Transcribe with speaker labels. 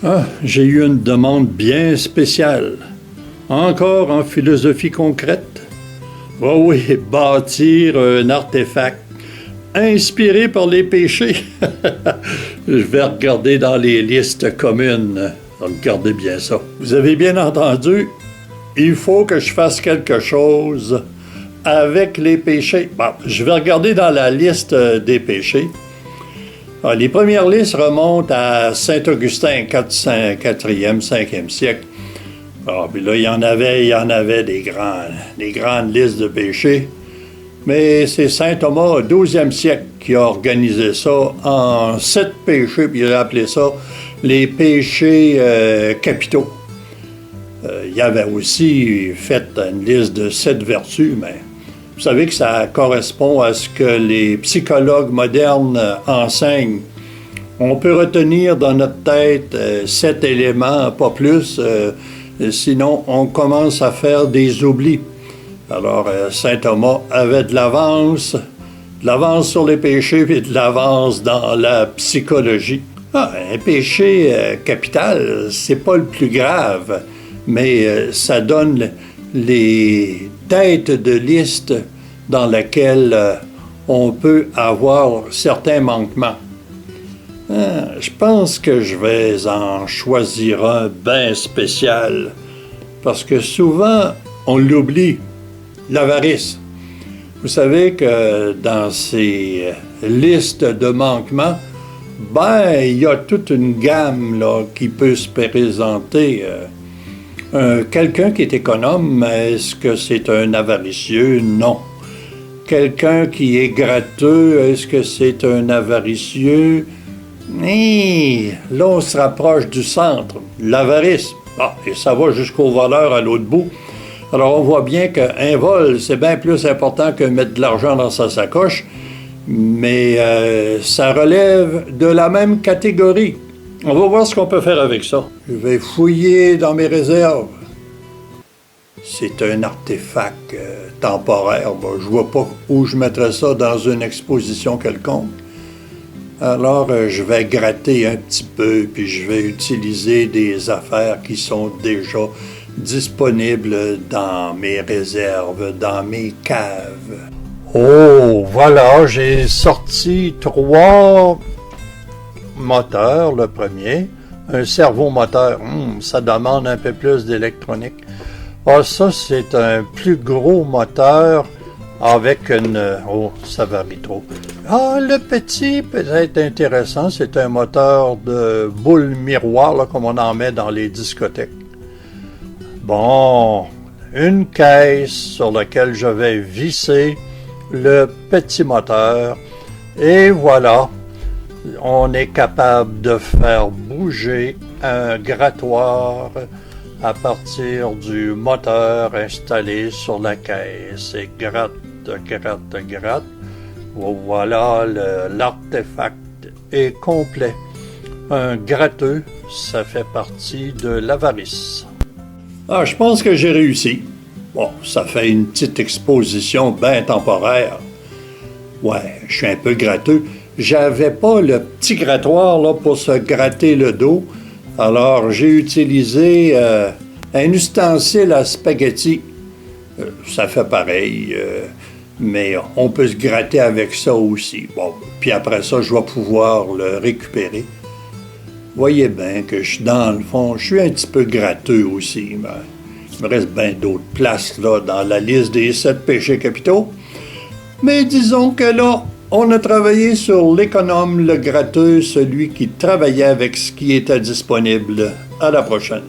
Speaker 1: Ah, j'ai eu une demande bien spéciale. Encore en philosophie concrète. Oh oui, bâtir un artefact inspiré par les péchés. Je vais regarder dans les listes communes. Regardez bien ça. Vous avez bien entendu, il faut que je fasse quelque chose avec les péchés. Bon, je vais regarder dans la liste des péchés. Ah, les premières listes remontent à Saint-Augustin, 4e, 5e siècle. Ah, puis là, il y en avait des grandes listes de péchés. Mais c'est Saint Thomas, au 12e siècle, qui a organisé ça en 7 péchés, puis il a appelé ça les péchés capitaux. Il avait aussi fait une liste de 7 vertus, mais vous savez que ça correspond à ce que les psychologues modernes enseignent. On peut retenir dans notre tête 7 éléments, pas plus, sinon on commence à faire des oublis. Alors, saint Thomas avait de l'avance sur les péchés et de l'avance dans la psychologie. Ah, un péché capital, c'est pas le plus grave, mais ça donne les têtes de liste dans lesquelles on peut avoir certains manquements. Je pense que je vais en choisir un bien spécial, parce que souvent, on l'oublie, l'avarice. Vous savez que dans ces listes de manquements, il y a toute une gamme là, qui peut se présenter. Quelqu'un qui est économe, est-ce que c'est un avaricieux? Non. Quelqu'un qui est gratteux, est-ce que c'est un avaricieux? Là, on se rapproche du centre, l'avarice. Et ça va jusqu'au voleur à l'autre bout. Alors, on voit bien qu'un vol, c'est bien plus important que mettre de l'argent dans sa sacoche, mais ça relève de la même catégorie. On va voir ce qu'on peut faire avec ça. Je vais fouiller dans mes réserves. C'est un artefact temporaire. Je vois pas où je mettrais ça dans une exposition quelconque. Alors, je vais gratter un petit peu, puis je vais utiliser des affaires qui sont déjà disponibles dans mes réserves, dans mes caves. Oh, voilà, j'ai sorti 3 moteurs, le premier. Un servomoteur, ça demande un peu plus d'électronique. Ça, c'est un plus gros moteur avec une... Oh, ça varie trop. Le petit peut être intéressant, c'est un moteur de boule miroir, là, comme on en met dans les discothèques. Bon, une caisse sur laquelle je vais visser le petit moteur. Et voilà, on est capable de faire bouger un grattoir à partir du moteur installé sur la caisse. Et gratte. Voilà, l'artefact est complet. Un gratteux, ça fait partie de l'avarice. Je pense que j'ai réussi. Bon, ça fait une petite exposition bien temporaire. Ouais, je suis un peu gratteux. J'avais pas le petit grattoir là, pour se gratter le dos. Alors, j'ai utilisé un ustensile à spaghetti. Ça fait pareil, mais on peut se gratter avec ça aussi. Bon, puis après ça, je vais pouvoir le récupérer. Voyez bien que dans le fond, je suis un petit peu gratteux aussi. Mais il me reste bien d'autres places là, dans la liste des 7 péchés capitaux. Mais disons que là, on a travaillé sur l'économe, le gratteux, celui qui travaillait avec ce qui était disponible. À la prochaine.